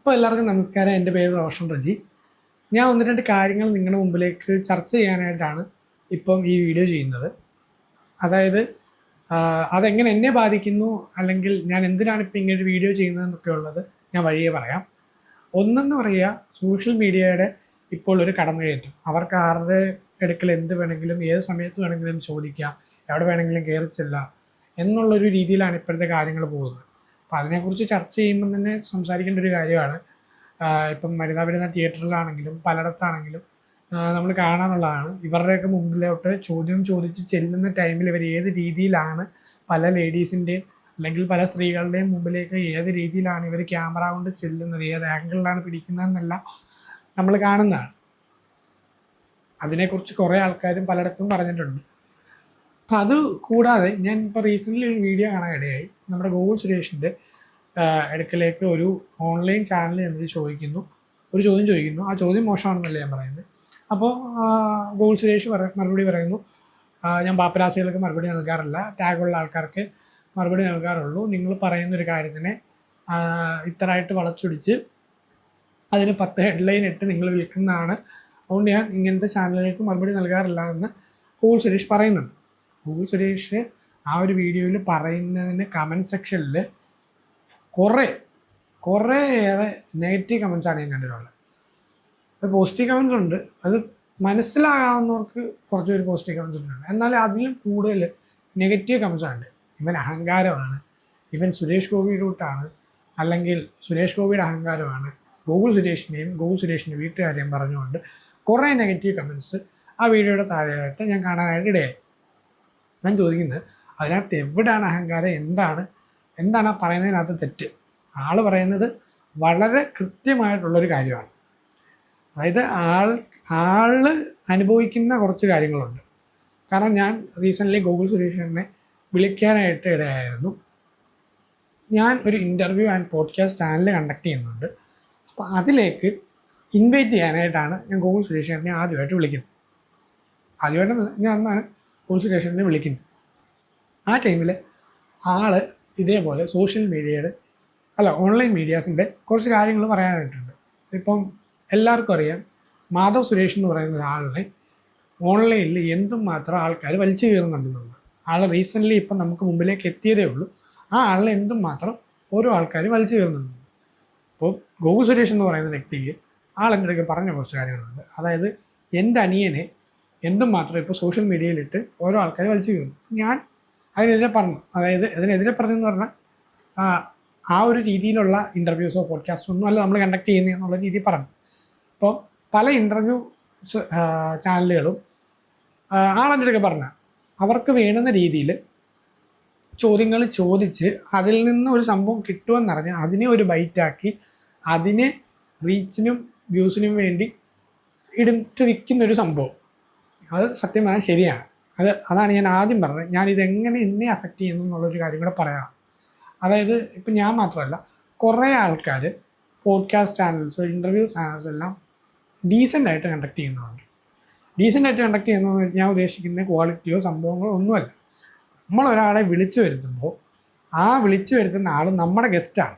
അപ്പോൾ എല്ലാവർക്കും നമസ്കാരം. എൻ്റെ പേര് റോഷൻ റജി. ഞാൻ ഒന്ന് രണ്ട് കാര്യങ്ങൾ നിങ്ങളുടെ മുമ്പിലേക്ക് ചർച്ച ചെയ്യാനായിട്ടാണ് ഇപ്പം ഈ വീഡിയോ ചെയ്യുന്നത്. അതായത് അതെങ്ങനെ എന്നെ ബാധിക്കുന്നു, അല്ലെങ്കിൽ ഞാൻ എന്തിനാണ് ഇപ്പം ഇങ്ങനെ ഒരു വീഡിയോ ചെയ്യുന്നതെന്നൊക്കെ ഉള്ളത് ഞാൻ വഴിയെ പറയാം. ഒന്നെന്ന് പറയുക, സോഷ്യൽ മീഡിയയുടെ ഇപ്പോൾ ഒരു കടന്നുകയറ്റം. അവർക്ക് ആരുടെ അടുക്കൽ എന്ത് വേണമെങ്കിലും ഏത് സമയത്ത് വേണമെങ്കിലും ചോദിക്കാം, എവിടെ വേണമെങ്കിലും കയറി ചെല്ലാം എന്നുള്ളൊരു രീതിയിലാണ് ഇപ്പോഴത്തെ കാര്യങ്ങൾ പോകുന്നത്. അപ്പോൾ അതിനെക്കുറിച്ച് ചർച്ച ചെയ്യുമ്പം തന്നെ സംസാരിക്കേണ്ട ഒരു കാര്യമാണ്. ഇപ്പം വരുന്ന തിയേറ്ററിലാണെങ്കിലും പലയിടത്താണെങ്കിലും നമ്മൾ കാണാനുള്ളതാണ്. ഇവരുടെയൊക്കെ മുമ്പിലോട്ട് ചോദ്യം ചോദിച്ച് ചെല്ലുന്ന ടൈമിൽ ഇവർ ഏത് രീതിയിലാണ് പല ലേഡീസിൻ്റെയും അല്ലെങ്കിൽ പല സ്ത്രീകളുടെയും മുമ്പിലേക്ക് ഏത് രീതിയിലാണ് ഇവർ ക്യാമറ കൊണ്ട് ചെല്ലുന്നത്, ഏത് ആംഗിളിലാണ് പിടിക്കുന്നതെന്നെല്ലാം നമ്മൾ കാണുന്നതാണ്. അതിനെക്കുറിച്ച് കുറേ ആൾക്കാരും പലയിടത്തും പറഞ്ഞിട്ടുണ്ട്. അപ്പം അത് കൂടാതെ ഞാൻ ഇപ്പോൾ റീസെൻ്റ്ലി ഒരു വീഡിയോ കാണാൻ ഇടയായി. നമ്മുടെ ഗോകുൽ സുരേഷിൻ്റെ അടുക്കലേക്ക് ഒരു ഓൺലൈൻ ചാനൽ എന്നൊരു ചോദ്യം ചോദിക്കുന്നു. ആ ചോദ്യം മോശമാണെന്നല്ല ഞാൻ പറയുന്നത്. അപ്പോൾ ഗോകുൽ സുരേഷ് മറുപടി പറയുന്നു, ഞാൻ പാപ്പരാസികൾക്ക് മറുപടി നൽകാറില്ല, ടാഗുള്ള ആൾക്കാർക്ക് മറുപടി നൽകാറുള്ളൂ. നിങ്ങൾ പറയുന്നൊരു കാര്യത്തിനെ ഇത്രയായിട്ട് വളച്ചൊടിച്ച് അതിന് 10 ഹെഡ്ലൈൻ ഇട്ട് നിങ്ങൾ വിൽക്കുന്നതാണ്. അതുകൊണ്ട് ഞാൻ ഇങ്ങനത്തെ ചാനലുകൾക്ക് മറുപടി നൽകാറില്ല എന്ന് ഗോകുൽ സുരേഷ് പറയുന്നുണ്ട്. ഗോകുൽ സുരേഷ് ആ ഒരു വീഡിയോയിൽ പറയുന്നതിന് കമൻറ്റ് സെക്ഷനിൽ കുറേയേറെ നെഗറ്റീവ് കമൻസാണ് ഞാൻ കണ്ടിട്ടുള്ളത്. പോസിറ്റീവ് കമൻസ് ഉണ്ട്, അത് മനസ്സിലാകാവുന്നവർക്ക് കുറച്ചൊരു പോസിറ്റീവ് കമൻസ് ഉണ്ട്. എന്നാൽ അതിലും കൂടുതൽ നെഗറ്റീവ് കമൻസാണ്. ഇവൻ അഹങ്കാരമാണ്, ഇവൻ സുരേഷ് ഗോപി റൂട്ടാണ്, അല്ലെങ്കിൽ സുരേഷ് ഗോപിയുടെ അഹങ്കാരമാണ്, ഗോകുൽ സുരേഷിൻ്റെ വീട്ടുകാരെയും പറഞ്ഞുകൊണ്ട് കുറേ നെഗറ്റീവ് കമൻസ് ആ വീഡിയോയുടെ താഴെയായിട്ട് ഞാൻ കാണാനായിട്ട് ഇടയായി. ഞാൻ ചോദിക്കുന്നത്, അതിനകത്ത് എവിടെയാണ് അഹങ്കാരം, എന്താണ് ആ പറയുന്നതിനകത്ത് തെറ്റ്? ആൾ പറയുന്നത് വളരെ കൃത്യമായിട്ടുള്ളൊരു കാര്യമാണ്. അതായത് ആൾ അനുഭവിക്കുന്ന കുറച്ച് കാര്യങ്ങളുണ്ട്. കാരണം ഞാൻ റീസെൻ്റ്ലി ഗോകുൽ സുരേഷിനെ വിളിക്കാനായിട്ട് ഇടയായിരുന്നു. ഞാൻ ഒരു interview and podcast channel conduct ചെയ്യുന്നുണ്ട്. അപ്പോൾ അതിലേക്ക് ഇൻവൈറ്റ് ചെയ്യാനായിട്ടാണ് ഞാൻ ഗോകുൽ സുരേഷിനെ ആദ്യമായിട്ട് വിളിക്കുന്നത്. ഞാൻ അന്നാണ് ഗോകുൽ സുരേഷിനെ വിളിക്കുന്നത്. ആ ടൈമിൽ ആൾ ഇതേപോലെ സോഷ്യൽ മീഡിയയുടെ ഓൺലൈൻ മീഡിയാസിൻ്റെ കുറച്ച് കാര്യങ്ങൾ പറയാനായിട്ടുണ്ട്. ഇപ്പം എല്ലാവർക്കും അറിയാം, മാധവ് സുരേഷ് എന്ന് പറയുന്ന ഒരാളിനെ ഓൺലൈനിൽ എന്തുമാത്രം ആൾക്കാർ വലിച്ചു കയറുന്നുണ്ടെന്നുള്ളത്. ആൾ റീസെൻ്റ്ലി ഇപ്പം നമുക്ക് മുമ്പിലേക്ക് എത്തിയതേ ഉള്ളൂ. ആ ആളിനെ എന്തുമാത്രം ഓരോ ആൾക്കാർ വലിച്ചു കയറുന്നുണ്ട്. അപ്പോൾ ഗോകുൽ സുരേഷ് എന്ന് പറയുന്ന വ്യക്തിക്ക് ആളെൻ്റെ അടുത്ത് പറഞ്ഞ കുറച്ച് കാര്യങ്ങളുണ്ട്. അതായത് എൻ്റെ അനിയനെ എന്തുമാത്രം ഇപ്പോൾ സോഷ്യൽ മീഡിയയിലിട്ട് ഓരോ ആൾക്കാർ വലിച്ചു കയറുന്നു. ഞാൻ അതിനെതിരെ പറഞ്ഞു. അതായത് അതിനെതിരെ പറഞ്ഞെന്ന് പറഞ്ഞാൽ ആ ഒരു രീതിയിലുള്ള ഇൻ്റർവ്യൂസോ പോഡ്കാസ്റ്റോ ഒന്നും അല്ല നമ്മൾ കണ്ടക്ട് ചെയ്യുന്നത് എന്നുള്ള രീതിയിൽ പറഞ്ഞു. അപ്പോൾ പല ഇൻ്റർവ്യൂ ചാനലുകളും ആളെൻ്റെ അടുത്ത് പറഞ്ഞ അവർക്ക് വേണ്ടുന്ന രീതിയിൽ ചോദ്യങ്ങൾ ചോദിച്ച് അതിൽ നിന്ന് ഒരു സംഭവം കിട്ടുമെന്നറിഞ്ഞ് അതിനെ ഒരു ബൈറ്റാക്കി അതിനെ റീച്ചിനും വ്യൂസിനും വേണ്ടി ഇടുത്ത് വിൽക്കുന്നൊരു സംഭവം. അത് സത്യം പറഞ്ഞാൽ ശരിയാണ്. അതാണ് ഞാൻ ആദ്യം പറഞ്ഞത്. ഞാനിതെങ്ങനെ എന്നെ അഫക്റ്റ് ചെയ്യുന്നു എന്നുള്ളൊരു കാര്യം കൂടെ പറയാം. അതായത് ഇപ്പം ഞാൻ മാത്രമല്ല, കുറേ ആൾക്കാർ പോഡ്കാസ്റ്റ് ചാനൽസ്, ഇൻ്റർവ്യൂ ചാനൽസ് എല്ലാം ഡീസൻ്റായിട്ട് കണ്ടക്ട് ചെയ്യുന്നുണ്ട്. ഡീസൻ്റായിട്ട് കണ്ടക്ട് ചെയ്യുന്നത് ഞാൻ ഉദ്ദേശിക്കുന്ന ക്വാളിറ്റിയോ സംഭവങ്ങളോ ഒന്നുമല്ല. നമ്മളൊരാളെ വിളിച്ചു വരുത്തുമ്പോൾ ആ വിളിച്ചു വരുത്തുന്ന ആൾ നമ്മുടെ ഗസ്റ്റാണ്.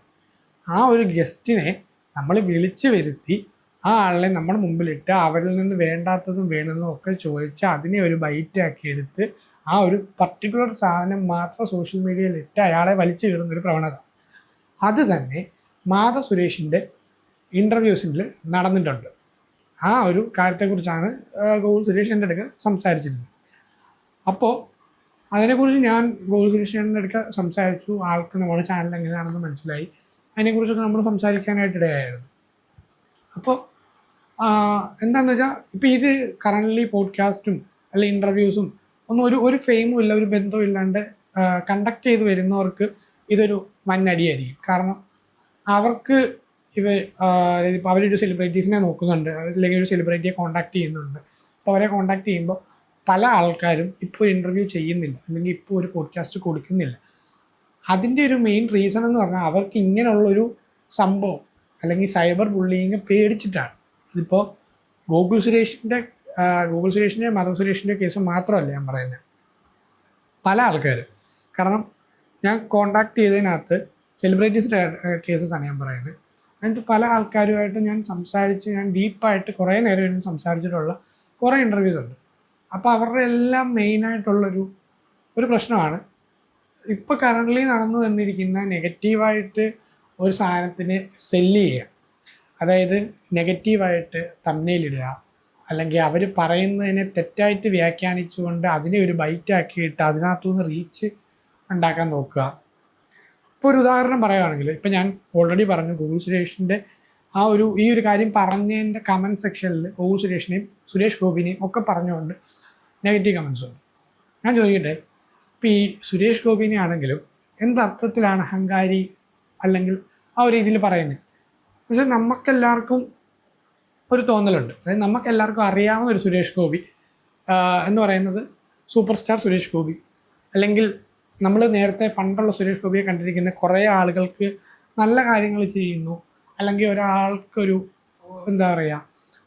ആ ഒരു ഗസ്റ്റിനെ നമ്മൾ വിളിച്ചു വരുത്തി ആ ആളിനെ നമ്മുടെ മുമ്പിലിട്ട് അവരിൽ നിന്ന് വേണ്ടാത്തതും വേണമെന്നും ഒക്കെ ചോദിച്ച് അതിനെ ഒരു ബൈറ്റാക്കി എടുത്ത് ആ ഒരു പർട്ടിക്കുലർ സാധനം മാത്രം സോഷ്യൽ മീഡിയയിലിട്ട് അയാളെ വലിച്ചു കയറുന്നൊരു പ്രവണത. അത് തന്നെ മാധവ് സുരേഷിൻ്റെ ഇൻ്റർവ്യൂസിൽ നടന്നിട്ടുണ്ട്. ആ ഒരു കാര്യത്തെക്കുറിച്ചാണ് ഗോകുൽ സുരേഷിൻ്റെ അടുത്ത് സംസാരിച്ചിരുന്നത്. അപ്പോൾ അതിനെക്കുറിച്ച് ഞാൻ ഗോകുൽ സുരേഷിൻ്റെ അടുത്ത് സംസാരിച്ചു. ആൾക്ക് നമ്മുടെ ചാനൽ എങ്ങനെയാണെന്ന് മനസ്സിലായി. അതിനെക്കുറിച്ചൊക്കെ നമ്മൾ സംസാരിക്കാനായിട്ടിടയായിരുന്നു. അപ്പോൾ എന്താണെന്ന് വെച്ചാൽ ഇപ്പോൾ ഇത് കറൻ്റ്ലി പോഡ്കാസ്റ്റും അല്ലെങ്കിൽ ഇൻ്റർവ്യൂസും ഒന്നും ഒരു ഫെയിമും ഇല്ല, ഒരു ബന്ധവും ഇല്ലാണ്ട് കണ്ടക്ട് ചെയ്ത് വരുന്നവർക്ക് ഇതൊരു വന്നടിയായിരിക്കും. കാരണം അവർക്ക് ഇപ്പോൾ അവരൊരു സെലിബ്രിറ്റീസിനെ നോക്കുന്നുണ്ട്, അല്ലെങ്കിൽ ഒരു സെലിബ്രിറ്റിയെ കോൺടാക്ട് ചെയ്യുന്നുണ്ട്. അപ്പോൾ അവരെ കോൺടാക്ട് ചെയ്യുമ്പോൾ പല ആൾക്കാരും ഇപ്പോൾ ഇൻ്റർവ്യൂ ചെയ്യുന്നില്ല, അല്ലെങ്കിൽ ഇപ്പോൾ ഒരു പോഡ്കാസ്റ്റ് കൊടുക്കുന്നില്ല. അതിൻ്റെ ഒരു മെയിൻ റീസൺ എന്ന് പറഞ്ഞാൽ അവർക്ക് ഇങ്ങനെയുള്ളൊരു സംഭവം അല്ലെങ്കിൽ സൈബർ ബുള്ളിങ് പേടിച്ചിട്ടാണ്. ഇതിപ്പോൾ ഗോകുൽ സുരേഷിൻ്റെ മാധവ് സുരേഷിൻ്റെ കേസ് മാത്രമല്ല ഞാൻ പറയുന്നത്, പല ആൾക്കാർ. കാരണം ഞാൻ കോൺടാക്ട് ചെയ്തതിനകത്ത് സെലിബ്രിറ്റീസിൻ്റെ കേസസാണ് ഞാൻ പറയുന്നത്. അങ്ങനത്തെ പല ആൾക്കാരുമായിട്ട് ഞാൻ സംസാരിച്ച്, ഞാൻ ഡീപ്പായിട്ട് കുറേ നേരം ഇരുന്ന് സംസാരിച്ചിട്ടുള്ള കുറേ ഇൻ്റർവ്യൂസ് ഉണ്ട്. അപ്പോൾ അവരുടെ എല്ലാം മെയിനായിട്ടുള്ളൊരു പ്രശ്നമാണ് ഇപ്പോൾ കറൻ്റ്ലി നടന്നു വന്നിരിക്കുന്ന നെഗറ്റീവായിട്ട് ഒരു സാധനത്തിന് സെല്ല് ചെയ്യുക. അതായത് നെഗറ്റീവായിട്ട് തമ്നെയിലിടുക, അല്ലെങ്കിൽ അവർ പറയുന്നതിനെ തെറ്റായിട്ട് വ്യാഖ്യാനിച്ചുകൊണ്ട് അതിനെ ഒരു ബൈറ്റാക്കിയിട്ട് അതിനകത്തുനിന്ന് റീച്ച് ഉണ്ടാക്കാൻ നോക്കുക. ഇപ്പോൾ ഒരു ഉദാഹരണം പറയുകയാണെങ്കിൽ, ഇപ്പം ഞാൻ ഓൾറെഡി പറഞ്ഞു ഗോകുൽ സുരേഷിൻ്റെ ഈ ഒരു കാര്യം പറഞ്ഞതിൻ്റെ കമൻറ്റ് സെക്ഷനിൽ ഗോകുൽ സുരേഷിനെയും സുരേഷ് ഗോപിനെയും ഒക്കെ പറഞ്ഞുകൊണ്ട് നെഗറ്റീവ് കമൻസ് ഉണ്ട്. ഞാൻ ചോദിക്കട്ടെ, ഇപ്പോൾ ഈ സുരേഷ് ഗോപിനെ ആണെങ്കിലും എന്തർത്ഥത്തിലാണ് അഹങ്കാരി അല്ലെങ്കിൽ ആ ഒരു രീതിയിൽ പറയുന്നത്? പക്ഷേ നമുക്കെല്ലാവർക്കും ഒരു തോന്നലുണ്ട്. അതായത് നമുക്കെല്ലാവർക്കും അറിയാവുന്ന ഒരു സുരേഷ് ഗോപി എന്ന് പറയുന്നത് സൂപ്പർ സ്റ്റാർ സുരേഷ് ഗോപി, അല്ലെങ്കിൽ നമ്മൾ നേരത്തെ പണ്ടുള്ള സുരേഷ് ഗോപിയെ കണ്ടിരിക്കുന്ന കുറേ ആളുകൾക്ക് നല്ല കാര്യങ്ങൾ ചെയ്യുന്നു, അല്ലെങ്കിൽ ഒരാൾക്കൊരു എന്താ പറയുക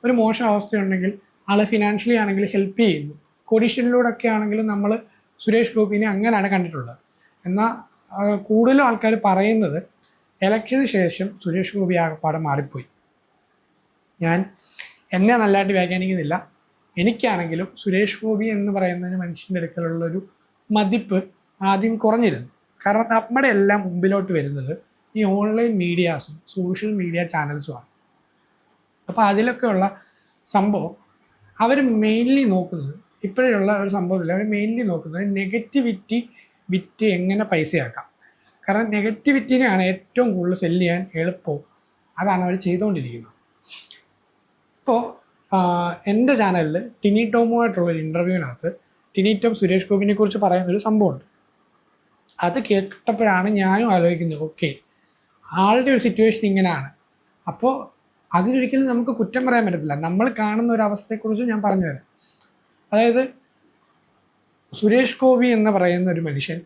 ഒരു മോശം അവസ്ഥയുണ്ടെങ്കിൽ ആൾ ഫിനാൻഷ്യലി ആണെങ്കിൽ ഹെൽപ്പ് ചെയ്യുന്നു, കോടീശ്വരനിലൂടെയൊക്കെ ആണെങ്കിലും നമ്മൾ സുരേഷ് ഗോപിനെ അങ്ങനെയാണ് കണ്ടിട്ടുള്ളത്. എന്നാൽ കൂടുതലും ആൾക്കാർ പറയുന്നത് ഇലക്ഷന് ശേഷം സുരേഷ് ഗോപി ആകപ്പാടെ മാറിപ്പോയി. ഞാൻ എന്നെ നല്ലതായിട്ട് വ്യാഖ്യാനിക്കുന്നില്ല, എനിക്കാണെങ്കിലും സുരേഷ് ഗോപി എന്ന് പറയുന്നതിന് മനുഷ്യൻ്റെ അടുക്കലുള്ളൊരു മതിപ്പ് ആദ്യം കുറഞ്ഞിരുന്നു. കാരണം നമ്മുടെ എല്ലാം മുമ്പിലോട്ട് വരുന്നത് ഈ ഓൺലൈൻ മീഡിയാസും സോഷ്യൽ മീഡിയ ചാനൽസുമാണ്. അപ്പോൾ അതിലൊക്കെയുള്ള സംഭവം അവർ മെയിൻലി നോക്കുന്നത്, ഇപ്പോഴുള്ള ഒരു സംഭവമില്ല, അവർ മെയിൻലി നോക്കുന്നത് നെഗറ്റിവിറ്റി വിറ്റ് എങ്ങനെ പൈസയാക്കാം. കാരണം നെഗറ്റിവിറ്റിനെയാണ് ഏറ്റവും കൂടുതൽ സെല്ല് ചെയ്യാൻ എളുപ്പവും, അതാണ് അവർ ചെയ്തുകൊണ്ടിരിക്കുന്നത്. ഇപ്പോൾ എൻ്റെ ചാനലിൽ ടിനി ടോമുമായിട്ടുള്ളൊരു ഇൻ്റർവ്യൂവിനകത്ത് ടിനി ടോം സുരേഷ് ഗോപിനെ കുറിച്ച് പറയുന്നൊരു സംഭവമുണ്ട്. അത് കേട്ടപ്പോഴാണ് ഞാനും ആലോചിക്കുന്നത്, ഓക്കെ, ആളുടെ ഒരു സിറ്റുവേഷൻ ഇങ്ങനെയാണ്. അപ്പോൾ അതിനൊരിക്കലും നമുക്ക് കുറ്റം പറയാൻ പറ്റത്തില്ല. നമ്മൾ കാണുന്ന ഒരു അവസ്ഥയെക്കുറിച്ച് ഞാൻ പറഞ്ഞു തരാം. അതായത് സുരേഷ് ഗോപി എന്ന് പറയുന്ന ഒരു മനുഷ്യൻ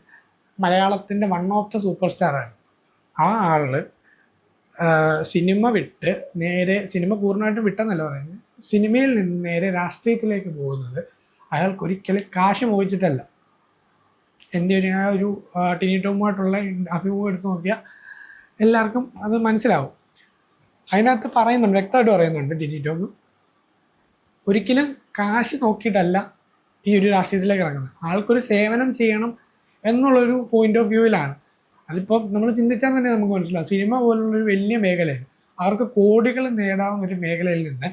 മലയാളത്തിൻ്റെ വൺ ഓഫ് ദ സൂപ്പർ സ്റ്റാറാണ്. ആ ആൾ സിനിമ വിട്ട് നേരെ, സിനിമ പൂർണ്ണമായിട്ടും വിട്ടെന്നല്ല പറയുന്നത്, സിനിമയിൽ നിന്ന് നേരെ രാഷ്ട്രീയത്തിലേക്ക് പോകുന്നത് അയാൾക്കൊരിക്കലും കാശ് മോഹിച്ചിട്ടല്ല. എൻ്റെ ഒരു ടിനി ടോമുമായിട്ടുള്ള അഭിമുഖം എടുത്ത് നോക്കിയാൽ എല്ലാവർക്കും അത് മനസ്സിലാവും. അതിനകത്ത് പറയുന്നുണ്ട്, വ്യക്തമായിട്ട് പറയുന്നുണ്ട്, ടിനി ടോം ഒരിക്കലും കാശ് നോക്കിയിട്ടല്ല ഈ ഒരു രാഷ്ട്രീയത്തിലേക്ക് ഇറങ്ങുന്നത്. ആൾക്കൊരു സേവനം ചെയ്യണം എന്നുള്ളൊരു പോയിന്റ് ഓഫ് വ്യൂവിലാണ്. അതിപ്പം നമ്മൾ ചിന്തിച്ചാൽ തന്നെ നമുക്ക് മനസ്സിലാവും. സിനിമ പോലുള്ളൊരു വലിയ മേഖലയിൽ അവർക്ക് കോടികൾ നേടാവുന്ന ഒരു മേഖലയിൽ നിന്ന്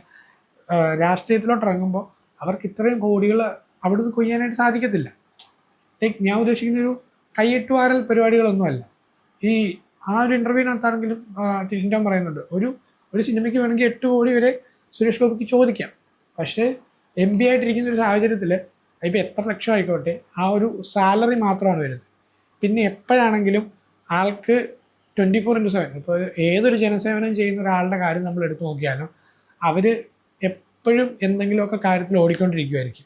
രാഷ്ട്രീയത്തിലോട്ട് ഇറങ്ങുമ്പോൾ അവർക്ക് ഇത്രയും കോടികൾ അവിടുന്ന് കൊയ്യാനായിട്ട് സാധിക്കത്തില്ല. ലൈക്ക് ഞാൻ ഉദ്ദേശിക്കുന്ന ഒരു കൈയെട്ടുവാരൽ പരിപാടികളൊന്നുമല്ല. ആ ഒരു ഇൻ്റർവ്യൂവിനകത്താണെങ്കിലും ടിനി ടോം പറയുന്നുണ്ട്, ഒരു സിനിമയ്ക്ക് വേണമെങ്കിൽ 8 കോടി വരെ സുരേഷ് ഗോപിക്ക് ചോദിക്കാം. പക്ഷേ MP ആയിട്ടിരിക്കുന്ന ഒരു സാഹചര്യത്തിൽ ഇപ്പോൾ എത്ര ലക്ഷം ആയിക്കോട്ടെ ആ ഒരു സാലറി മാത്രമാണ് വരുന്നത്. പിന്നെ എപ്പോഴാണെങ്കിലും ആൾക്ക് 24/7, ഇപ്പോൾ ഏതൊരു ജനസേവനം ചെയ്യുന്ന ഒരാളുടെ കാര്യം നമ്മൾ എടുത്തു നോക്കിയാലും അവർ എപ്പോഴും എന്തെങ്കിലുമൊക്കെ കാര്യത്തിൽ ഓടിക്കൊണ്ടിരിക്കുമായിരിക്കും.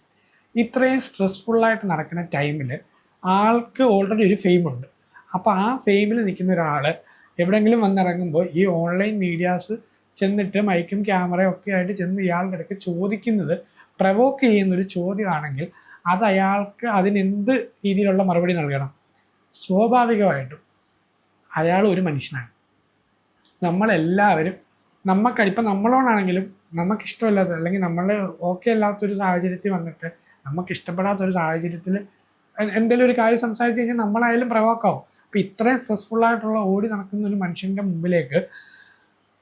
ഇത്രയും സ്ട്രെസ്ഫുള്ളായിട്ട് നടക്കുന്ന ടൈമിൽ ആൾക്ക് ഓൾറെഡി ഒരു ഫെയിമുണ്ട്. അപ്പോൾ ആ ഫെയിമിൽ നിൽക്കുന്ന ഒരാൾ എവിടെയെങ്കിലും വന്നിറങ്ങുമ്പോൾ ഈ ഓൺലൈൻ മീഡിയാസ് ചെന്നിട്ട് മൈക്കും ക്യാമറയും ഒക്കെ ആയിട്ട് ചെന്ന് ഇയാളുടെ ഇടയ്ക്ക് ചോദിക്കുന്നത് പ്രവോക്ക് ചെയ്യുന്നൊരു ചോദ്യമാണെങ്കിൽ അത് അയാൾക്ക് അതിനെന്ത് രീതിയിലുള്ള മറുപടി നൽകണം? സ്വാഭാവികമായിട്ടും അയാൾ ഒരു മനുഷ്യനാണ്. നമ്മളെല്ലാവരും ഇപ്പം നമ്മളോടാണെങ്കിലും നമുക്കിഷ്ടമില്ലാത്ത, അല്ലെങ്കിൽ നമ്മൾ ഓക്കെ അല്ലാത്തൊരു സാഹചര്യത്തിൽ വന്നിട്ട് നമുക്കിഷ്ടപ്പെടാത്തൊരു സാഹചര്യത്തിൽ എന്തെങ്കിലും ഒരു കാര്യം സംസാരിച്ച് കഴിഞ്ഞാൽ നമ്മളായാലും പ്രവോക്കാവും. അപ്പോൾ ഇത്രയും സ്ട്രെസ്ഫുള്ളായിട്ടുള്ള ഓടി നടക്കുന്ന ഒരു മനുഷ്യൻ്റെ മുമ്പിലേക്ക്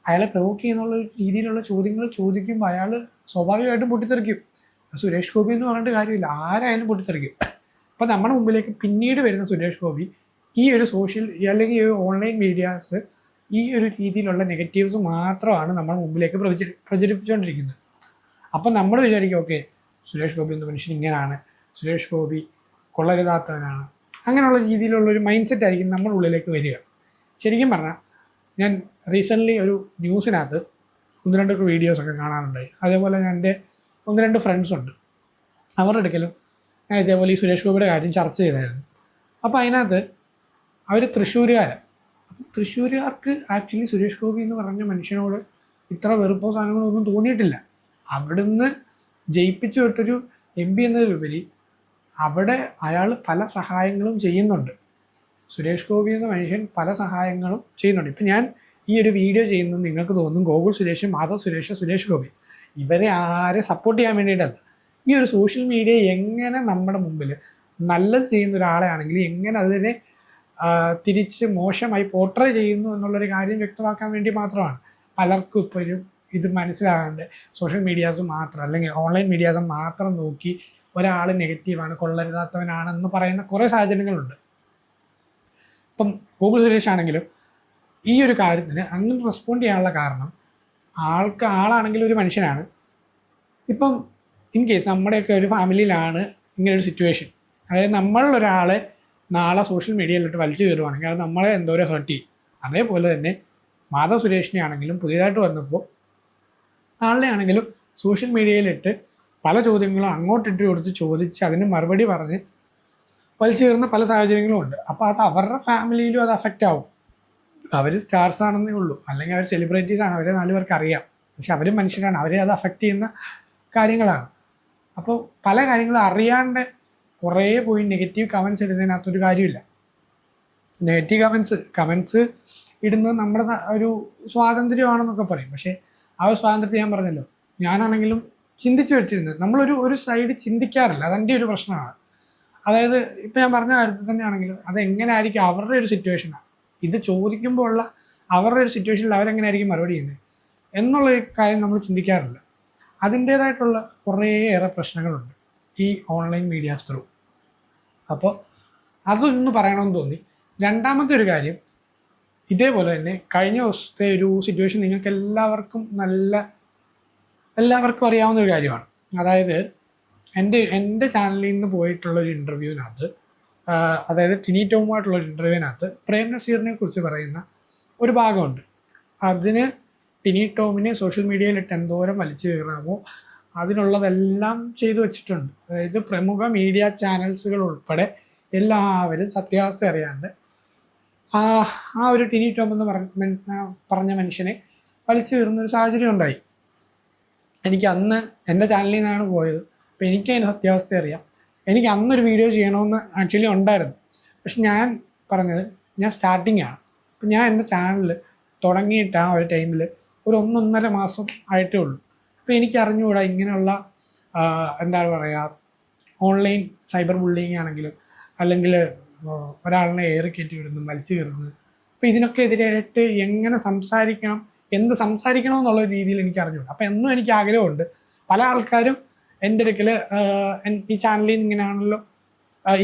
അയാളെ പ്രവോക്ക് ചെയ്യുന്നുള്ള രീതിയിലുള്ള ചോദ്യങ്ങൾ ചോദിക്കുമ്പോൾ അയാൾ സ്വാഭാവികമായിട്ടും പൊട്ടിത്തെറിക്കും. സുരേഷ് ഗോപി എന്ന് പറഞ്ഞിട്ട് കാര്യമില്ല, ആരായാലും പൊട്ടിത്തെറിക്കും. അപ്പോൾ നമ്മുടെ മുമ്പിലേക്ക് പിന്നീട് വരുന്ന സുരേഷ് ഗോപി ഈ ഒരു സോഷ്യൽ അല്ലെങ്കിൽ ഈ ഓൺലൈൻ മീഡിയാസ് ഈ ഒരു രീതിയിലുള്ള നെഗറ്റീവ്സ് മാത്രമാണ് നമ്മുടെ മുമ്പിലേക്ക് പ്രചരിപ്പിച്ചുകൊണ്ടിരിക്കുന്നത്. അപ്പം നമ്മൾ വിചാരിക്കും, ഓക്കെ, സുരേഷ് ഗോപി എന്ന മനുഷ്യൻ ഇങ്ങനെയാണ്, സുരേഷ് ഗോപി കൊള്ളരുതാത്തവനാണ്, അങ്ങനെയുള്ള രീതിയിലുള്ളൊരു മൈൻഡ് സെറ്റ് ആയിരിക്കും നമ്മുടെ ഉള്ളിലേക്ക് വരിക. ശരിക്കും പറഞ്ഞാൽ ഞാൻ റീസെൻ്റ്ലി ഒരു ന്യൂസിനകത്ത് 1-2 വീഡിയോസൊക്കെ കാണാനുണ്ടായി. അതേപോലെ ഞാൻ എൻ്റെ 1-2 ഫ്രണ്ട്സുണ്ട്, അവരുടെ അടുക്കലും ഞാൻ ഇതേപോലെ ഈ സുരേഷ് ഗോപിയുടെ കാര്യം ചർച്ച ചെയ്തായിരുന്നു. അപ്പോൾ അതിനകത്ത് അവർ തൃശ്ശൂരുകാരാണ്. അപ്പം തൃശ്ശൂരുകാർക്ക് ആക്ച്വലി സുരേഷ് ഗോപി എന്ന് പറഞ്ഞ മനുഷ്യനോട് ഇത്ര വെറുപ്പോ സാധനങ്ങളോ ഒന്നും തോന്നിയിട്ടില്ല. അവിടുന്ന് ജയിപ്പിച്ചു വിട്ടൊരു MP എന്നതിലുപരി അവിടെ അയാൾ പല സഹായങ്ങളും ചെയ്യുന്നുണ്ട്. സുരേഷ് ഗോപി എന്ന മനുഷ്യൻ പല സഹായങ്ങളും ചെയ്യുന്നുണ്ട്. ഇപ്പം ഞാൻ ഈ ഒരു വീഡിയോ ചെയ്യുന്നത് നിങ്ങൾക്ക് തോന്നും ഗോകുൽ സുരേഷും മാധവ് സുരേഷും സുരേഷ് ഗോപി ഇവരെ ആരെ സപ്പോർട്ട് ചെയ്യാൻ വേണ്ടിയിട്ടല്ല. ഈ ഒരു സോഷ്യൽ മീഡിയ എങ്ങനെ നമ്മുടെ മുമ്പിൽ നല്ലത് ചെയ്യുന്ന ഒരാളെ ആണെങ്കിൽ എങ്ങനെ അതിനെ തിരിച്ച് മോശമായി പോർട്രേ ചെയ്യുന്നു എന്നുള്ളൊരു കാര്യം വ്യക്തമാക്കാൻ വേണ്ടി മാത്രമാണ്. പലർക്കും ഇപ്പോഴും ഇത് മനസ്സിലാകാണ്ട് സോഷ്യൽ മീഡിയാസ് മാത്രം അല്ലെങ്കിൽ ഓൺലൈൻ മീഡിയാസ് മാത്രം നോക്കി ഒരാൾ നെഗറ്റീവാണ്, കൊള്ളരുതാത്തവനാണെന്ന് പറയുന്ന കുറേ സാഹചര്യങ്ങളുണ്ട്. ഇപ്പം ഗോകുൽ സുരേഷ് ആണെങ്കിലും ഈ ഒരു കാര്യത്തിന് അങ്ങനെ റെസ്പോണ്ട് ചെയ്യാനുള്ള കാരണം ആളാണെങ്കിലും ഒരു മനുഷ്യനാണ്. ഇപ്പം ഇൻ കേസ് നമ്മുടെയൊക്കെ ഒരു ഫാമിലിയിലാണ് ഇങ്ങനൊരു സിറ്റുവേഷൻ, അതായത് നമ്മളൊരാളെ നാളെ സോഷ്യൽ മീഡിയയിലിട്ട് വലിച്ചു കയറുവാണെങ്കിൽ അത് നമ്മളെ എന്തോരം ഹേർട്ട് ചെയ്യും. അതേപോലെ തന്നെ മാധവ് സുരേഷിനെ ആണെങ്കിലും പുതിയതായിട്ട് വന്നപ്പോൾ ആളുടെ ആണെങ്കിലും സോഷ്യൽ മീഡിയയിലിട്ട് പല ചോദ്യങ്ങളും അങ്ങോട്ടിട്ട് കൊടുത്ത് ചോദിച്ച് അതിന് മറുപടി പറഞ്ഞ് വലിച്ചു കയറുന്ന പല സാഹചര്യങ്ങളും ഉണ്ട്. അപ്പോൾ അത് അവരുടെ ഫാമിലിയിലും അത് അഫക്റ്റ് ആവും. അവർ സ്റ്റാർസ് ആണെന്നേ ഉള്ളൂ, അല്ലെങ്കിൽ അവർ സെലിബ്രിറ്റീസ് ആണ്, അവരെ 4 പേർക്ക് അറിയാം. പക്ഷെ അവരും മനുഷ്യരാണ്, അവരെ അത് അഫക്റ്റ് ചെയ്യുന്ന കാര്യങ്ങളാണ്. അപ്പോൾ പല കാര്യങ്ങളും അറിയാണ്ട് കുറേ പോയി നെഗറ്റീവ് കമൻസ് ഇടുന്നതിനകത്തൊരു കാര്യമില്ല. നെഗറ്റീവ് കമൻസ് ഇടുന്നത് നമ്മുടെ ഒരു സ്വാതന്ത്ര്യമാണെന്നൊക്കെ പറയും. പക്ഷേ ആ ഒരു സ്വാതന്ത്ര്യത്തെ ഞാൻ പറഞ്ഞല്ലോ, ഞാനാണെങ്കിലും ചിന്തിച്ച് വെച്ചിരുന്നത് നമ്മളൊരു സൈഡ് ചിന്തിക്കാറില്ല. അതെൻ്റെ ഒരു പ്രശ്നമാണ്. അതായത് ഇപ്പം ഞാൻ പറഞ്ഞ കാര്യത്തിൽ തന്നെയാണെങ്കിലും അതെങ്ങനെ ആയിരിക്കും അവരുടെ ഒരു സിറ്റുവേഷനാണ്, ഇത് ചോദിക്കുമ്പോൾ ഉള്ള അവരുടെ ഒരു സിറ്റുവേഷനിൽ അവരെങ്ങനെ ആയിരിക്കും മറുപടി ചെയ്യുന്നത് എന്നുള്ളൊരു കാര്യം നമ്മൾ ചിന്തിക്കാറില്ല. അതിൻ്റേതായിട്ടുള്ള കുറേയേറെ പ്രശ്നങ്ങളുണ്ട് ഈ ഓൺലൈൻ മീഡിയാസ് ത്രൂ. അപ്പോൾ അതൊന്ന് പറയണമെന്ന് തോന്നി. രണ്ടാമത്തെ ഒരു കാര്യം, ഇതേപോലെ തന്നെ കഴിഞ്ഞ ദിവസത്തെ ഒരു സിറ്റുവേഷൻ നിങ്ങൾക്ക് എല്ലാവർക്കും അറിയാവുന്ന ഒരു കാര്യമാണ്. അതായത് എൻ്റെ ചാനലിൽ നിന്ന് പോയിട്ടുള്ളൊരു ഇൻ്റർവ്യൂവിനകത്ത്, അതായത് ടിനി ടോമുമായിട്ടുള്ളൊരു ഇൻ്റർവ്യൂവിനകത്ത് പ്രേം നസീറിനെ കുറിച്ച് പറയുന്ന ഒരു ഭാഗമുണ്ട്. അതിന് ടിനി ടോമിനെ സോഷ്യൽ മീഡിയയിലിട്ട് എന്തോരം വലിച്ചു കയറാമോ അതിനുള്ളതെല്ലാം ചെയ്തു വെച്ചിട്ടുണ്ട്. അതായത് പ്രമുഖ മീഡിയ ചാനൽസുകൾ ഉൾപ്പെടെ എല്ലാവരും സത്യാവസ്ഥ അറിയാണ്ട് ആ ഒരു ടിനി ടോം എന്ന് പറഞ്ഞ മനുഷ്യനെ വലിച്ചു കയറുന്നൊരു സാഹചര്യം ഉണ്ടായി. എനിക്ക് അന്ന് എൻ്റെ ചാനലിൽ നിന്നാണ് പോയത്. അപ്പോൾ എനിക്കതിൻ്റെ സത്യാവസ്ഥ അറിയാം. എനിക്ക് അന്നൊരു വീഡിയോ ചെയ്യണമെന്ന് ആക്ച്വലി ഉണ്ടായിരുന്നു. പക്ഷെ ഞാൻ പറഞ്ഞത് ഞാൻ സ്റ്റാർട്ടിങ് ആണ്. അപ്പം ഞാൻ എൻ്റെ ചാനൽ തുടങ്ങിയിട്ട് ആ ഒരു ടൈമിൽ ഒരു 1-1.5 മാസം ആയിട്ടേ ഉള്ളൂ. അപ്പോൾ എനിക്ക് അറിഞ്ഞുകൂടാ ഇങ്ങനെയുള്ള എന്താണ് പറയുക, ഓൺലൈൻ സൈബർ ബുള്ളിങ് ആണെങ്കിലും അല്ലെങ്കിൽ ഒരാളിനെ ഏറി കയറ്റി വിടുന്നു, വലിച്ചു കയറുന്നത്, അപ്പോൾ ഇതിനൊക്കെ എതിരായിട്ട് എങ്ങനെ സംസാരിക്കണം, എന്ത് സംസാരിക്കണം എന്നുള്ള രീതിയിൽ എനിക്ക് അറിഞ്ഞുകൂടാ. അപ്പോൾ എന്നും എനിക്ക് ആഗ്രഹമുണ്ട്. പല ആൾക്കാരും എൻ്റെ അടുക്കൽ ഈ ചാനലിൽ നിന്ന് ഇങ്ങനെയാണല്ലോ,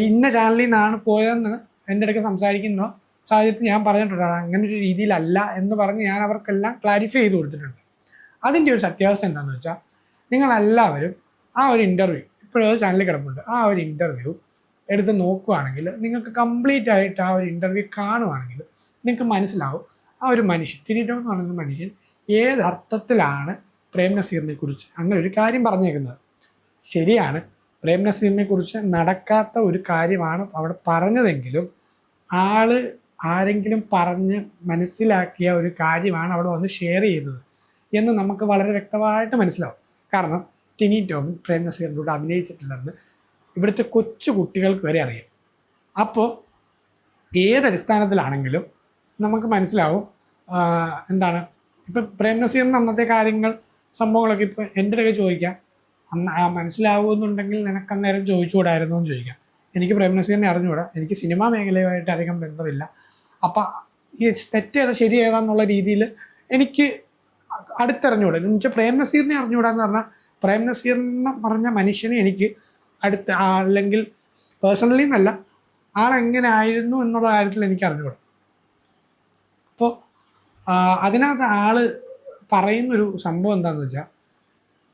ഇന്ന ചാനലിൽ നിന്നാണ് പോയതെന്ന് എൻ്റെ അടുക്കൽ സംസാരിക്കുന്ന സാഹചര്യത്തിൽ ഞാൻ പറഞ്ഞിട്ടുണ്ട് അങ്ങനെ ഒരു രീതിയിലല്ല എന്ന് പറഞ്ഞ് ഞാൻ അവർക്കെല്ലാം ക്ലാരിഫൈ ചെയ്ത് കൊടുത്തിട്ടുണ്ട്. അതിൻ്റെ ഒരു സത്യാവസ്ഥ എന്താണെന്ന് വെച്ചാൽ, നിങ്ങളെല്ലാവരും ആ ഒരു ഇൻ്റർവ്യൂ ഇപ്പോഴൊരു ചാനലിൽ കിടപ്പുണ്ട്, ആ ഒരു ഇൻ്റർവ്യൂ എടുത്ത് നോക്കുകയാണെങ്കിൽ, നിങ്ങൾക്ക് കംപ്ലീറ്റ് ആയിട്ട് ആ ഒരു ഇൻ്റർവ്യൂ കാണുവാണെങ്കിൽ നിങ്ങൾക്ക് മനസ്സിലാവും ആ ഒരു മനുഷ്യൻ, ടിനി ടോം എന്ന് പറയുന്ന മനുഷ്യൻ ഏതർത്ഥത്തിലാണ് പ്രേം നസീറിനെ കുറിച്ച് അങ്ങനെ ഒരു കാര്യം പറഞ്ഞേക്കുന്നത്. ശരിയാണ്, പ്രേം നസീറിനെ കുറിച്ച് നടക്കാത്ത ഒരു കാര്യമാണ് അവിടെ പറഞ്ഞതെങ്കിലും ആരെങ്കിലും പറഞ്ഞ് മനസ്സിലാക്കിയ ഒരു കാര്യമാണ് അവിടെ വന്ന് ഷെയർ ചെയ്തത് എന്ന് നമുക്ക് വളരെ വ്യക്തമായിട്ട് മനസ്സിലാവും. കാരണം ടിനി ടോം പ്രേം നസീറിൻ്റെ കൂടെ അഭിനയിച്ചിട്ടില്ലെന്ന് ഇവിടുത്തെ കൊച്ചു കുട്ടികൾക്ക് വരെ അറിയാം. അപ്പോൾ ഏതടിസ്ഥാനത്തിലാണെങ്കിലും നമുക്ക് മനസ്സിലാവും എന്താണ് ഇപ്പം പ്രേം നസീറിൻ്റെ അന്നത്തെ കാര്യങ്ങൾ സംഭവങ്ങളൊക്കെ ഇപ്പോൾ എൻ്റെ അടുക്കെ ചോദിക്കാം, മനസ്സിലാവുമെന്നുണ്ടെങ്കിൽ നിനക്ക് അന്നേരം ചോദിച്ചുകൂടായിരുന്നു എന്ന് ചോദിക്കാം. എനിക്ക് പ്രേം നസീറിനെ അറിഞ്ഞുകൂടാ, എനിക്ക് സിനിമാ മേഖലയുമായിട്ട് അധികം ബന്ധമില്ല. അപ്പം ഈ തെറ്റ് ഏതാ ശരി ഏതാന്നുള്ള രീതിയിൽ എനിക്ക് അടുത്തറിഞ്ഞുകൂടാ. എനിക്ക് പ്രേം നസീറിനെ അറിഞ്ഞുകൂടാന്ന് പറഞ്ഞാൽ പ്രേം നസീറിനെ പറഞ്ഞ മനുഷ്യനെ എനിക്ക് അല്ലെങ്കിൽ പേഴ്സണലി എന്നല്ല, ആളെങ്ങനെ ആയിരുന്നു എന്നുള്ള കാര്യത്തിൽ എനിക്ക് അറിഞ്ഞുകൂടാ. അപ്പോൾ അതിനകത്ത് ആൾ പറയുന്നൊരു സംഭവം എന്താണെന്ന് വെച്ചാൽ,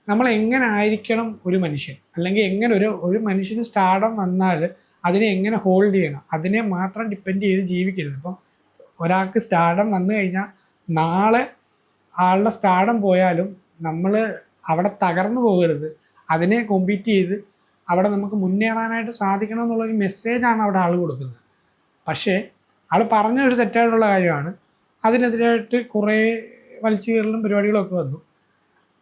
നമ്മളെങ്ങനെ ആയിരിക്കണം ഒരു മനുഷ്യൻ, അല്ലെങ്കിൽ എങ്ങനെ ഒരു മനുഷ്യന് സ്റ്റാർഡം വന്നാൽ അതിനെ എങ്ങനെ ഹോൾഡ് ചെയ്യണം, അതിനെ മാത്രം ഡിപ്പെൻഡ് ചെയ്ത് ജീവിക്കരുത്. ഇപ്പം ഒരാൾക്ക് സ്റ്റാർഡം വന്നു കഴിഞ്ഞാൽ നാളെ ആളുടെ സ്റ്റാർഡം പോയാലും നമ്മൾ അവിടെ തകർന്നു പോകരുത്, അതിനെ കോമ്പീറ്റ് ചെയ്ത് അവിടെ നമുക്ക് മുന്നേറാനായിട്ട് സാധിക്കണം എന്നുള്ളൊരു മെസ്സേജാണ് അവിടെ ആൾ കൊടുക്കുന്നത്. പക്ഷേ ആൾ പറഞ്ഞൊരു തെറ്റായിട്ടുള്ള കാര്യമാണ്. അതിനെതിരായിട്ട് കുറേ വലിച്ചു കീറലും പരിപാടികളൊക്കെ വന്നു.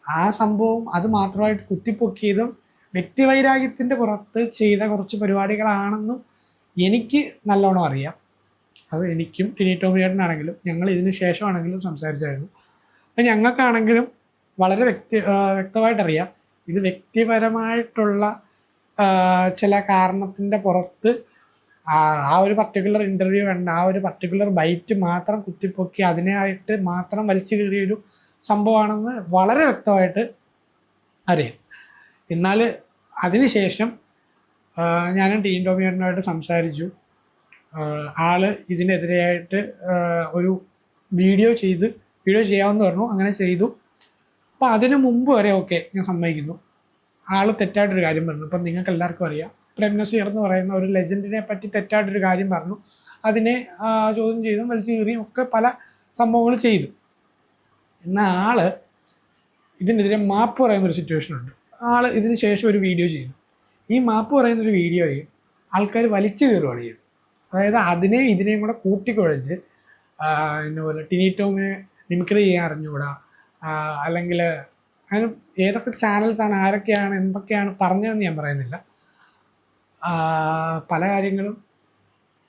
ആ സംഭവം അത് മാത്രമായിട്ട് കുത്തിപ്പൊക്കിയതും വ്യക്തിവൈരാഗ്യത്തിൻ്റെ പുറത്ത് ചെയ്ത കുറച്ച് പരിപാടികളാണെന്നും എനിക്ക് നല്ലോണം അറിയാം. അത് എനിക്കും ടിനി ടോമി ചേട്ടനാണെങ്കിലും ഞങ്ങൾ ഇതിന് ശേഷമാണെങ്കിലും സംസാരിച്ചായിരുന്നു. അപ്പം ഞങ്ങൾക്കാണെങ്കിലും വളരെ വ്യക്തമായിട്ടറിയാം ഇത് വ്യക്തിപരമായിട്ടുള്ള ചില കാരണത്തിൻ്റെ പുറത്ത് ആ ഒരു പർട്ടിക്കുലർ ഇൻ്റർവ്യൂ വേണ്ട, ആ ഒരു പർട്ടിക്കുലർ ബൈറ്റ് മാത്രം കുത്തിപ്പൊക്കി അതിനായിട്ട് മാത്രം വലിച്ചു കീറിയൊരു സംഭവമാണെന്ന് വളരെ വ്യക്തമായിട്ട് അറിയാം. എന്നാൽ അതിനുശേഷം ഞാനും ടിനി ടോമി ചേട്ടനുമായിട്ട് സംസാരിച്ചു. ആള് ഇതിനെതിരെയായിട്ട് ഒരു വീഡിയോ ചെയ്യാമെന്ന് പറഞ്ഞു. അങ്ങനെ ചെയ്തു. അപ്പോൾ അതിനു മുമ്പ് വരെ ഓക്കെ ഞാൻ സമ്മതിക്കുന്നു, ആൾ തെറ്റായിട്ടൊരു കാര്യം പറഞ്ഞു. ഇപ്പം നിങ്ങൾക്ക് എല്ലാവർക്കും അറിയാം, പ്രേം നസീർ എന്ന് പറയുന്ന ഒരു ലെജൻഡിനെ പറ്റി തെറ്റായിട്ടൊരു കാര്യം പറഞ്ഞു. അതിനെ ചോദ്യം ചെയ്തും വലിച്ചു കീറിയും ഒക്കെ പല സംഭവങ്ങൾ ചെയ്തു. എന്നാൽ ആൾ ഇതിനെതിരെ മാപ്പ് പറയുന്നൊരു സിറ്റുവേഷനുണ്ട്. ആൾ ഇതിന് ശേഷം ഒരു വീഡിയോ ചെയ്തു. ഈ മാപ്പ് പറയുന്നൊരു വീഡിയോയിൽ ആൾക്കാർ വലിച്ചു കീറുകയാണ് ചെയ്തത്. അതായത് ഇതിനെയും കൂടെ കൂട്ടിക്കുഴച്ച് പോലെ ടിനി ടോമിനെ മിമിക്രി ചെയ്യാൻ അറിഞ്ഞുകൂടാ, അല്ലെങ്കിൽ അതിന് ഏതൊക്കെ ചാനൽസാണ്, ആരൊക്കെയാണ്, എന്തൊക്കെയാണ് പറഞ്ഞതെന്ന് ഞാൻ പറയുന്നില്ല. പല കാര്യങ്ങളും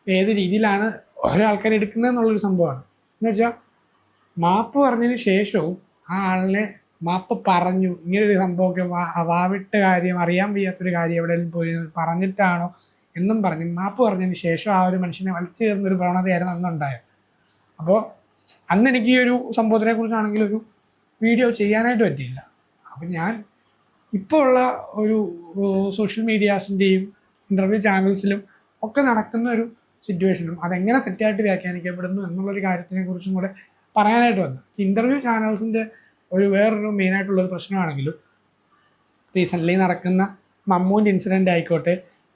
ഏത് രീതിയിലാണ് ഓരോ ആൾക്കാർ എടുക്കുന്നതെന്നുള്ളൊരു സംഭവമാണ്. എന്ന് വെച്ചാൽ മാപ്പ് പറഞ്ഞതിന് ശേഷവും ആ ആളിനെ മാപ്പ് പറഞ്ഞു, ഇങ്ങനൊരു സംഭവമൊക്കെ വാവിട്ട കാര്യം, അറിയാൻ വയ്യാത്തൊരു കാര്യം എവിടെയെങ്കിലും പോയി പറഞ്ഞിട്ടാണോ എന്നും പറഞ്ഞ് മാപ്പ് പറഞ്ഞതിന് ശേഷം ആ ഒരു മനുഷ്യനെ വലിച്ചു കയറുന്നൊരു പ്രവണതയായിരുന്നു അന്നുണ്ടായത്. അപ്പോൾ അന്ന് എനിക്ക് ഈ ഒരു സംഭവത്തിനെ കുറിച്ചാണെങ്കിൽ ഒരു വീഡിയോ ചെയ്യാനായിട്ട് പറ്റിയില്ല. അപ്പം ഞാൻ ഇപ്പോൾ ഉള്ള ഒരു സോഷ്യൽ മീഡിയാസിൻ്റെയും ഇൻ്റർവ്യൂ ചാനൽസിലും ഒക്കെ നടക്കുന്ന ഒരു സിറ്റുവേഷനും അതെങ്ങനെ തെറ്റായിട്ട് വ്യാഖ്യാനിക്കപ്പെടുന്നു എന്നുള്ളൊരു കാര്യത്തിനെ കുറിച്ചും കൂടെ പറയാനായിട്ട് വന്നു. ഇൻ്റർവ്യൂ ചാനൽസിൻ്റെ വേറൊരു മെയിനായിട്ടുള്ളൊരു പ്രശ്നമാണെങ്കിലും റീസെൻ്റ്ലി നടക്കുന്ന മമ്മൂൻ്റെ ഇൻസിഡൻ്റ് ആയിക്കോട്ടെ,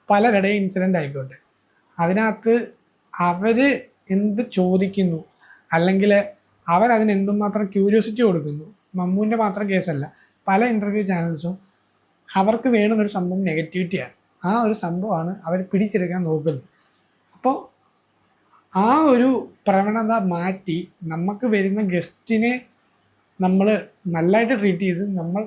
പലരുടെയും ഇൻസിഡൻ്റ് ആയിക്കോട്ടെ, അതിനകത്ത് അവർ എന്ത് ചോദിക്കുന്നു അല്ലെങ്കിൽ അവരതിന് എന്തുമാത്രം ക്യൂരിയോസിറ്റി കൊടുക്കുന്നു. മമ്മൂൻ്റെ മാത്രം കേസല്ല, പല ഇൻ്റർവ്യൂ ചാനൽസും അവർക്ക് വേണ്ടുന്നൊരു സംഭവം നെഗറ്റിവിറ്റിയാണ്. ആ ഒരു സംഭവമാണ് അവർ പിടിച്ചെടുക്കാൻ നോക്കുന്നത്. അപ്പോൾ ആ ഒരു പ്രവണത മാറ്റി നമുക്ക് വരുന്ന ഗസ്റ്റിനെ നമ്മൾ നല്ലതായിട്ട് ട്രീറ്റ് ചെയ്ത് നമ്മൾ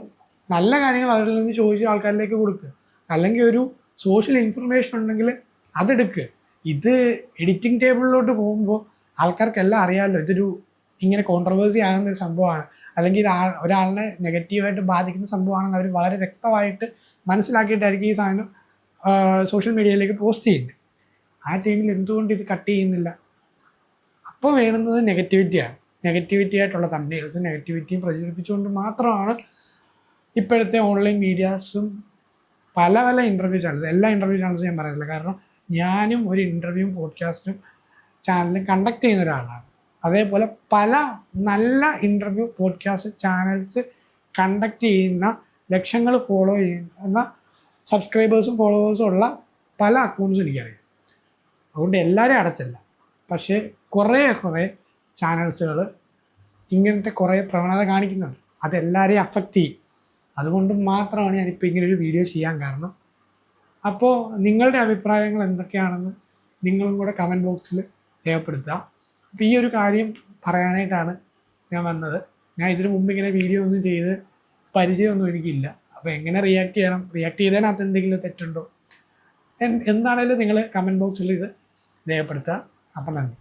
നല്ല കാര്യങ്ങൾ അവരിൽ നിന്ന് ചോദിച്ച ആൾക്കാരിലേക്ക് കൊടുക്കുക. അല്ലെങ്കിൽ ഒരു സോഷ്യൽ ഇൻഫർമേഷൻ ഉണ്ടെങ്കിൽ അതെടുക്കുക. ഇത് എഡിറ്റിംഗ് ടേബിളിലോട്ട് പോകുമ്പോൾ ആൾക്കാർക്കെല്ലാം അറിയാമല്ലോ ഇതൊരു ഇങ്ങനെ കോൺട്രവേഴ്സി ആകുന്നൊരു സംഭവമാണ്, അല്ലെങ്കിൽ ഇത് ഒരാളിനെ നെഗറ്റീവായിട്ട് ബാധിക്കുന്ന സംഭവമാണെന്ന് അവർ വളരെ വ്യക്തമായിട്ട് മനസ്സിലാക്കിയിട്ടായിരിക്കും ഈ സാധനം സോഷ്യൽ മീഡിയയിലേക്ക് പോസ്റ്റ് ചെയ്യുന്നത്. ആ ടൈമിൽ എന്തുകൊണ്ട് ഇത് കട്ട് ചെയ്യുന്നില്ല? അപ്പോൾ വേണ്ടുന്നത് നെഗറ്റിവിറ്റിയാണ്. നെഗറ്റിവിറ്റി ആയിട്ടുള്ള തംബ്നെയിൽസും നെഗറ്റിവിറ്റിയും പ്രചരിപ്പിച്ചുകൊണ്ട് മാത്രമാണ് ഇപ്പോഴത്തെ ഓൺലൈൻ മീഡിയാസും പല ഇൻ്റർവ്യൂ ചാനൽസ്, എല്ലാ ഇൻ്റർവ്യൂ ചാനൽസും ഞാൻ പറയുന്നില്ല, കാരണം ഞാനും ഒരു ഇൻ്റർവ്യൂവും പോഡ്കാസ്റ്റും ചാനലും കണ്ടക്ട് ചെയ്യുന്ന ഒരാളാണ്. അതേപോലെ പല നല്ല ഇൻ്റർവ്യൂ പോഡ്കാസ്റ്റ് ചാനൽസ് കണ്ടക്ട് ചെയ്യുന്ന, ലക്ഷങ്ങൾ ഫോളോ ചെയ്യുന്ന സബ്സ്ക്രൈബേഴ്സും ഫോളോവേഴ്സും ഉള്ള പല അക്കൗണ്ട്സും എനിക്കറിയാം. അതുകൊണ്ട് എല്ലാവരും അടച്ചല്ല, പക്ഷേ കുറേ ചാനൽസുകൾ ഇങ്ങനത്തെ കുറേ പ്രവണത കാണിക്കുന്നുണ്ട്. അതെല്ലാവരെയും അഫക്റ്റ് ചെയ്യും. അതുകൊണ്ട് മാത്രമാണ് ഞാനിപ്പോൾ ഇങ്ങനൊരു വീഡിയോ ചെയ്യാൻ കാരണം. അപ്പോൾ നിങ്ങളുടെ അഭിപ്രായങ്ങൾ എന്തൊക്കെയാണെന്ന് നിങ്ങളും കൂടെ കമൻറ്റ് ബോക്സിൽ രേഖപ്പെടുത്തുക. അപ്പോൾ ഈ ഒരു കാര്യം പറയാനായിട്ടാണ് ഞാൻ വന്നത്. ഞാൻ ഇതിനു മുമ്പ് ഇങ്ങനെ വീഡിയോ ഒന്നും ചെയ്ത് പരിചയമൊന്നും എനിക്കില്ല. അപ്പോൾ എങ്ങനെ റിയാക്ട് ചെയ്യണം, റിയാക്ട് ചെയ്തതിനകത്ത് എന്തെങ്കിലും തെറ്റുണ്ടോ എന്താണേലും നിങ്ങൾ കമൻറ്റ് ബോക്സിൽ ഇത് രേഖപ്പെടുത്തുക. അപ്പം നന്ദി.